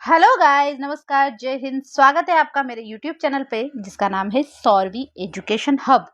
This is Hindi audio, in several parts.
हेलो गाइस, नमस्कार, जय हिंद। स्वागत है आपका मेरे यूट्यूब चैनल पे जिसका नाम है सौरवी एजुकेशन हब।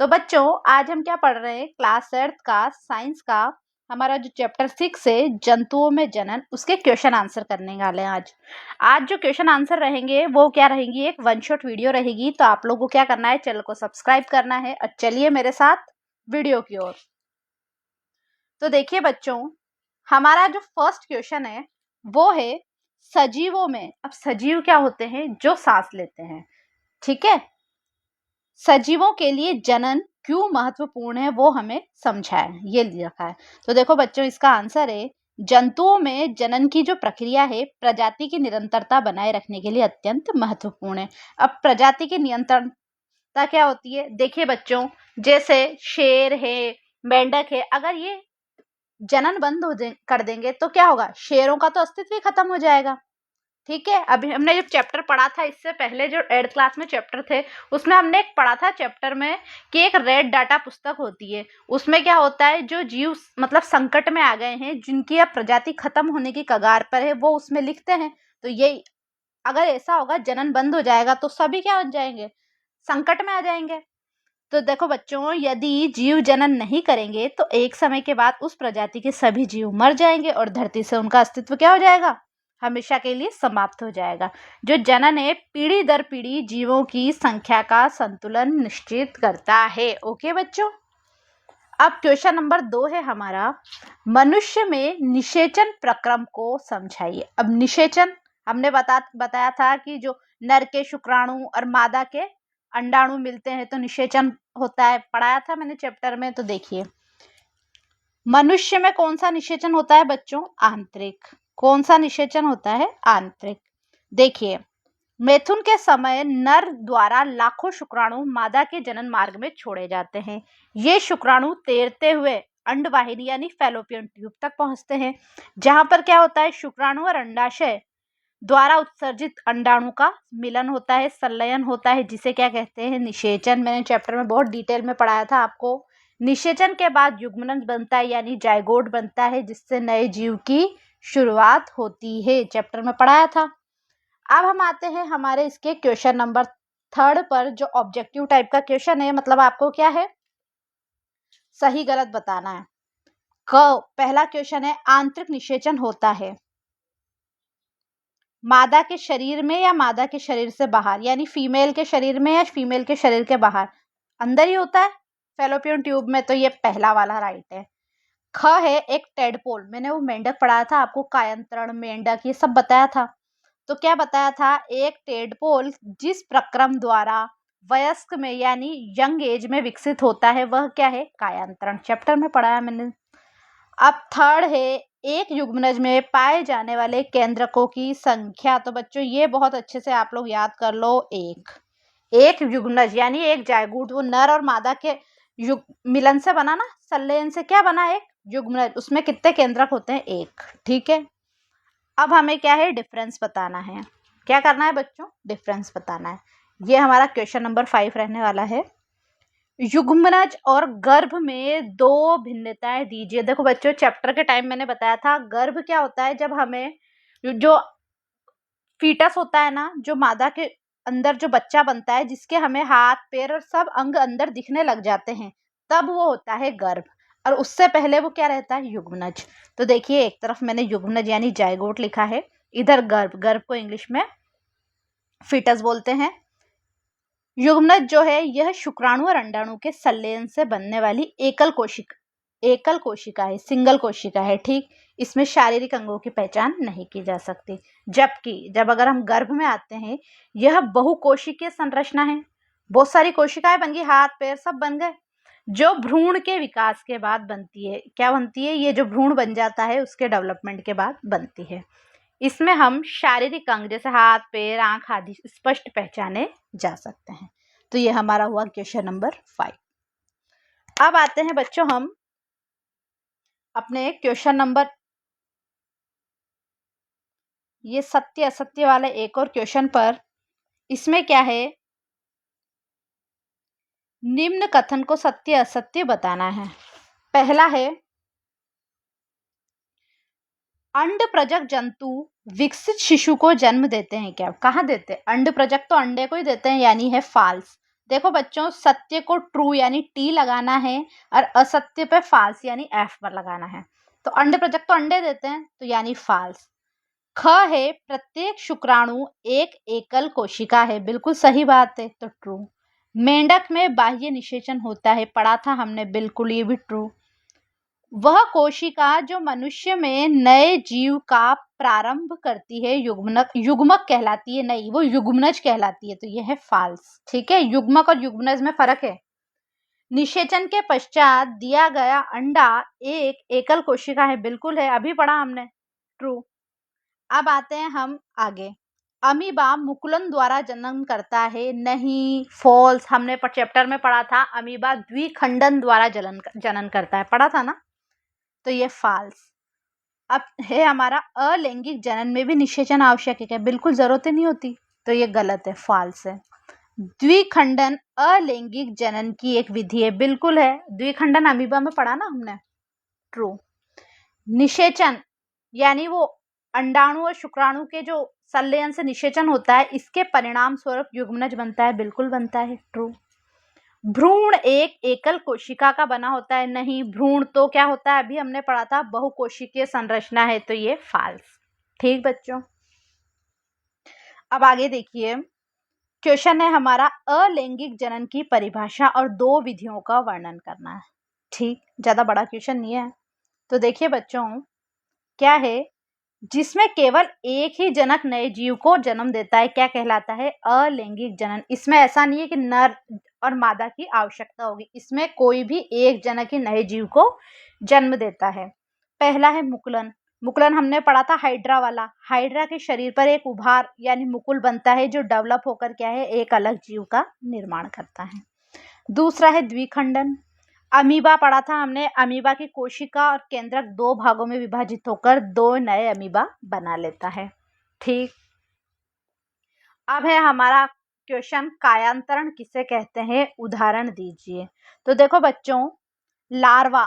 तो बच्चों, आज हम क्या पढ़ रहे हैं? क्लास 8 का साइंस का हमारा जो चैप्टर 6 है जंतुओं में जनन, उसके क्वेश्चन आंसर करने वाले हैं आज जो क्वेश्चन आंसर रहेंगे वो क्या रहेंगी, एक वन शॉट वीडियो रहेगी। तो आप लोगों को क्या करना है, चैनल को सब्सक्राइब करना है और चलिए मेरे साथ वीडियो की ओर। तो देखिए बच्चों, हमारा जो फर्स्ट क्वेश्चन है वो है सजीवों में। अब सजीव क्या होते हैं? जो सांस लेते हैं। ठीक है, सजीवों के लिए जनन क्यों महत्वपूर्ण है वो हमें समझाए, ये लिखा है। तो देखो बच्चों, इसका आंसर है जंतुओं में जनन की जो प्रक्रिया है प्रजाति की निरंतरता बनाए रखने के लिए अत्यंत महत्वपूर्ण है। अब प्रजाति की निरंतरता क्या होती है? देखिए बच्चों, जैसे शेर है, मेंढक है, अगर ये जनन बंद कर देंगे तो क्या होगा? शेरों का तो अस्तित्व ही खत्म हो जाएगा। ठीक है, अभी हमने जो चैप्टर पढ़ा था इससे पहले, जो 8th क्लास में चैप्टर थे, उसमें हमने एक पढ़ा था चैप्टर में कि एक रेड डाटा पुस्तक होती है। उसमें क्या होता है, जो जीव मतलब संकट में आ गए हैं, जिनकी अब प्रजाति खत्म होने की कगार पर है, वो उसमें लिखते हैं। तो ये अगर ऐसा होगा, जनन बंद हो जाएगा तो सभी क्या हो जाएंगे? संकट में आ जाएंगे। तो देखो बच्चों, यदि जीव जनन नहीं करेंगे तो एक समय के बाद उस प्रजाति के सभी जीव मर जाएंगे और धरती से उनका अस्तित्व क्या हो जाएगा? हमेशा के लिए समाप्त हो जाएगा। जो जनन है पीढ़ी दर पीढ़ी जीवों की संख्या का संतुलन निश्चित करता है। ओके बच्चों, अब क्वेश्चन नंबर 2 है हमारा, मनुष्य में निषेचन प्रक्रम को समझाइए। अब निषेचन हमने बताया था कि जो नर के शुक्राणु और मादा के अंडाणु मिलते हैं तो निषेचन होता है, पढ़ाया था मैंने चैप्टर में। तो देखिए, मनुष्य में कौन सा निषेचन होता है बच्चों? आंतरिक। कौन सा निषेचन होता है? आंतरिक। देखिए, मैथुन के समय नर द्वारा लाखों शुक्राणु मादा के जनन मार्ग में छोड़े जाते हैं। ये शुक्राणु तैरते हुए अंडवाहिनी यानी फैलोपियन ट्यूब तक पहुंचते हैं, जहां पर क्या होता है? शुक्राणु और अंडाशय द्वारा उत्सर्जित अंडाणु का मिलन होता है, संलयन होता है, जिसे क्या कहते हैं? निषेचन। मैंने चैप्टर में बहुत डिटेल में पढ़ाया था आपको। निषेचन के बाद युग्मनज बनता है यानी जाइगोट बनता है, जिससे नए जीव की शुरुआत होती है, चैप्टर में पढ़ाया था। अब हम आते हैं हमारे इसके क्वेश्चन नंबर 3 पर, जो ऑब्जेक्टिव टाइप का क्वेश्चन है। मतलब आपको क्या है, सही गलत बताना है। पहला क्वेश्चन है, आंतरिक निषेचन होता है मादा के शरीर में या मादा के शरीर से बाहर, यानी फीमेल के शरीर में या फीमेल के शरीर के बाहर? अंदर ही होता है, फैलोपियन ट्यूब में। तो ये पहला वाला राइट है। ख है एक टेडपोल। मैंने वो मेंढक पढ़ाया था आपको, कायंत्रण, मेंढक, ये सब बताया था। तो क्या बताया था? एक टेडपोल जिस प्रक्रम द्वारा वयस्क में यानी यंग एज में विकसित होता है वह क्या है? कायांतरण, चैप्टर में पढ़ाया मैंने। अब थर्ड है, एक युग्मनज में पाए जाने वाले केंद्रकों की संख्या। तो बच्चों ये बहुत अच्छे से आप लोग याद कर लो। एक युग्मनज यानी एक जायगुट, वो नर और मादा के युग मिलन से बना ना, संलयन से क्या बना? एक युग्मनज। उसमें कितने केंद्रक होते हैं? एक। ठीक है, अब हमें क्या है? डिफरेंस बताना है। क्या करना है बच्चों? डिफरेंस बताना है। ये हमारा क्वेश्चन नंबर 5 रहने वाला है। युग्मनज और गर्भ में दो भिन्नताएं दीजिए। देखो बच्चों, चैप्टर के टाइम मैंने बताया था गर्भ क्या होता है, जब हमें जो फीटस होता है ना, जो मादा के अंदर जो बच्चा बनता है, जिसके हमें हाथ पैर और सब अंग अंदर दिखने लग जाते हैं, तब वो होता है गर्भ। और उससे पहले वो क्या रहता है? युग्मनज। तो देखिए, एक तरफ मैंने युग्मनज यानी जायगोट लिखा है, इधर गर्भ। गर्भ को इंग्लिश में फीटस बोलते हैं। युग्मनज जो है यह शुक्राणु और अंडाणु के संलयन से बनने वाली एकल कोशिका है, सिंगल कोशिका है। ठीक, इसमें शारीरिक अंगों की पहचान नहीं की जा सकती। जबकि जब अगर हम गर्भ में आते हैं, यह बहुकोशिकीय संरचना है, बहुत सारी कोशिकाएं बन गई, हाथ पैर सब बन गए, जो भ्रूण के विकास के बाद बनती है। क्या बनती है? ये जो भ्रूण बन जाता है उसके डेवलपमेंट के बाद बनती है। इसमें हम शारीरिक अंग जैसे हाथ पैर आंख आदि स्पष्ट पहचाने जा सकते हैं। तो ये हमारा हुआ क्वेश्चन नंबर 5। अब आते हैं बच्चों हम अपने क्वेश्चन नंबर, ये सत्य असत्य वाले एक और क्वेश्चन पर। इसमें क्या है? निम्न कथन को सत्य असत्य बताना है। पहला है, अंड प्रजक जंतु विकसित शिशु को जन्म देते हैं क्या? कहाँ देते हैं? अंड प्रजक तो अंडे को ही देते हैं, यानी है फाल्स। देखो बच्चों, सत्य को ट्रू यानी टी लगाना है और असत्य पे फाल्स यानी एफ पर लगाना है। तो अंड प्रजक तो अंडे देते हैं, तो यानी फाल्स। ख है प्रत्येक शुक्राणु एक एकल कोशिका है, बिल्कुल सही बात है, तो ट्रू। मेंढक में बाह्य निषेचन होता है, पढ़ा था हमने, बिल्कुल ये भी ट्रू। वह कोशिका जो मनुष्य में नए जीव का प्रारंभ करती है युग्मक युग्मक कहलाती है, नहीं वो युग्मनज कहलाती है, तो यह है फाल्स। ठीक है, युग्मक और युग्मनज में फर्क है। निषेचन के पश्चात दिया गया अंडा एक एकल कोशिका है, बिल्कुल है, अभी पढ़ा हमने, ट्रू। अब आते हैं हम आगे। अमीबा मुकुलन द्वारा जन्म करता है, नहीं, फॉल्स। हमने चैप्टर में पढ़ा था अमीबा द्विखंडन द्वारा जनन करता है, पढ़ा था ना, तो ये फाल्स। अब है हमारा अलैंगिक जनन में भी निषेचन आवश्यक है क्या? बिल्कुल जरूरत ही नहीं होती, तो ये गलत है, फाल्स है। द्विखंडन अलैंगिक जनन की एक विधि है, बिल्कुल है, द्विखंडन अमीबा में पढ़ा ना हमने, ट्रू। निषेचन यानी वो अंडाणु और शुक्राणु के जो संलयन से निषेचन होता है, इसके परिणाम स्वरूप युग्मनज बनता है, बिल्कुल बनता है, ट्रू। भ्रूण एक एकल कोशिका का बना होता है, नहीं, भ्रूण तो क्या होता है, अभी हमने पढ़ा था बहुकोशिकीय संरचना है, तो ये फाल्स। ठीक बच्चों, अब आगे देखिए, क्वेश्चन है हमारा अलैंगिक जनन की परिभाषा और दो विधियों का वर्णन करना है। ठीक, ज्यादा बड़ा क्वेश्चन नहीं है, तो देखिए बच्चों, क्या है, जिसमें केवल एक ही जनक नए जीव को जन्म देता है, क्या कहलाता है? अलैंगिक जनन। इसमें ऐसा नहीं है कि नर और मादा की आवश्यकता होगी, इसमें कोई भी एक जनक ही नए जीव को जन्म देता है। पहला है मुकुलन। मुकुलन हमने पढ़ा था हाइड्रा वाला, हाइड्रा के शरीर पर एक उभार यानी मुकुल बनता है, जो डेवलप होकर क्या है, एक अलग जीव का निर्माण करता है। दूसरा है द्विखंडन। अमीबा पढ़ा था हमने, अमीबा की कोशिका और केंद्रक दो भागों में विभाजित होकर दो नए अमीबा बना लेता है। ठीक, अब है हमारा क्वेश्चन, कायांतरण किसे कहते हैं, उदाहरण दीजिए। तो देखो बच्चों, लार्वा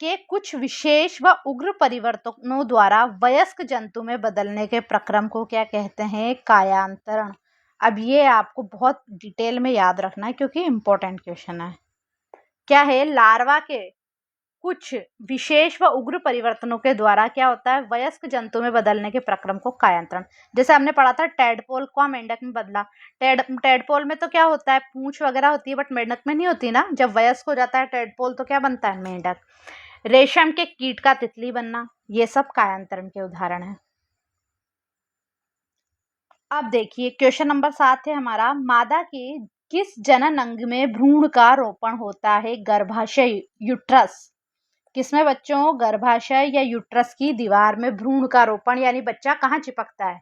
के कुछ विशेष व उग्र परिवर्तनों द्वारा वयस्क जंतु में बदलने के प्रक्रम को क्या कहते हैं, कायांतरण। अब ये आपको बहुत डिटेल में याद रखना है क्योंकि इंपॉर्टेंट क्वेश्चन है। क्या है, लार्वा के कुछ विशेष व उग्र परिवर्तनों के द्वारा क्या होता है, वयस्क जंतु में बदलने के प्रक्रम को कायांतरण। जैसे हमने पढ़ा था टेडपोल को मेंढक में बदला, टेडपोल में तो क्या होता है, पूंछ वगैरह होती है, बट मेंढक में नहीं होती ना। जब वयस्क हो जाता है टेडपोल तो क्या बनता है, मेंढक। रेशम के कीट का तितली बनना, ये सब कायांतरण के उदाहरण है। अब देखिए क्वेश्चन नंबर 7 है हमारा, मादा के किस जनन अंग में भ्रूण का रोपण होता है, गर्भाशय, यूट्रस। किसमें बच्चों, गर्भाशय या यूट्रस की दीवार में भ्रूण का रोपण, यानी बच्चा कहाँ चिपकता है,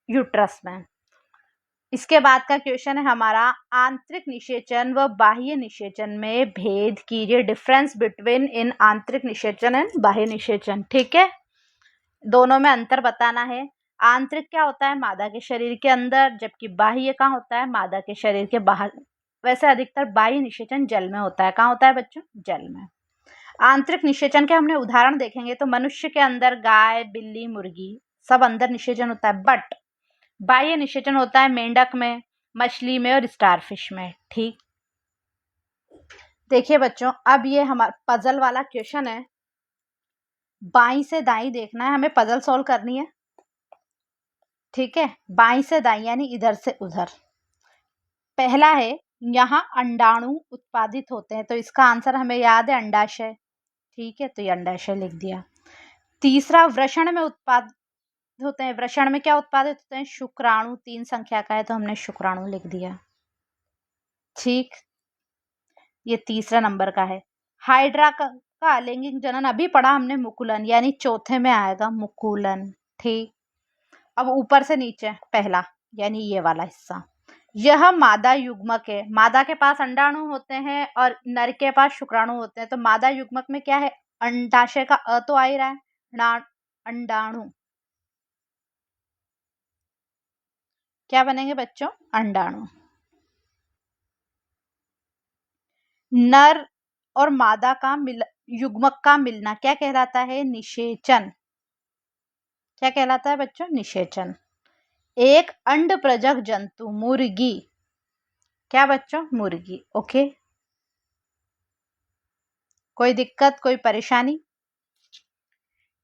यूट्रस में। इसके बाद का क्वेश्चन है हमारा, आंतरिक निषेचन व बाह्य निषेचन में भेद कीजिए, डिफरेंस बिटवीन इन आंतरिक निषेचन एंड बाह्य निषेचन। ठीक है, दोनों में अंतर बताना है। आंतरिक क्या होता है, मादा के शरीर के अंदर, जबकि बाह्य कहाँ होता है, मादा के शरीर के बाहर। वैसे अधिकतर बाह्य निषेचन जल में होता है, कहाँ होता है बच्चों, जल में। आंतरिक निषेचन के हमने उदाहरण देखेंगे तो मनुष्य के अंदर गाय, बिल्ली, मुर्गी, सब अंदर निषेचन होता है, बट बाह्य निषेचन होता है मेंढक में, मछली में और स्टारफिश में। ठीक, देखिए बच्चों, अब ये हमारा पजल वाला क्वेश्चन है, बाई से दाई देखना है, हमें पजल सॉल्व करनी है। ठीक है, बाई से दाई यानी इधर से उधर। पहला है, यहाँ अंडाणु उत्पादित होते हैं, तो इसका आंसर हमें याद है, अंडाशय। ठीक है, तो ये अंडाशय लिख दिया। तीसरा, वृषण में उत्पादित होते हैं, वृषण में क्या उत्पादित होते हैं, शुक्राणु, 3 संख्या का है तो हमने शुक्राणु लिख दिया। ठीक, ये तीसरा नंबर का है। हाइड्रा का अलैंगिक जनन अभी पढ़ा हमने, मुकुलन, यानी चौथे में आएगा मुकुलन। ठीक, अब ऊपर से नीचे पहला यानी ये वाला हिस्सा, यह मादा युग्मक है। मादा के पास अंडाणु होते हैं और नर के पास शुक्राणु होते हैं, तो मादा युग्मक में क्या है, अंडाशय का अ तो आ ही रहा है, अंडाणु क्या बनेंगे बच्चों, अंडाणु। नर और मादा का युग्मक का मिलना क्या कहलाता है, निषेचन। क्या कहलाता है बच्चों? निषेचन। एक अंडप्रजक जंतु मुर्गी, क्या बच्चों? मुर्गी। ओके, कोई दिक्कत, कोई परेशानी?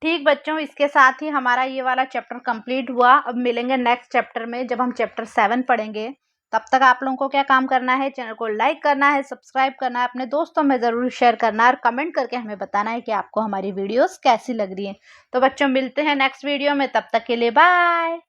ठीक बच्चों, इसके साथ ही हमारा ये वाला चैप्टर कंप्लीट हुआ। अब मिलेंगे नेक्स्ट चैप्टर में जब हम चैप्टर 7 पढ़ेंगे। तब तक आप लोगों को क्या काम करना है? चैनल को लाइक करना है, सब्सक्राइब करना है, अपने दोस्तों में ज़रूर शेयर करना है और कमेंट करके हमें बताना है कि आपको हमारी वीडियोस कैसी लग रही हैं। तो बच्चों मिलते हैं नेक्स्ट वीडियो में, तब तक के लिए बाय।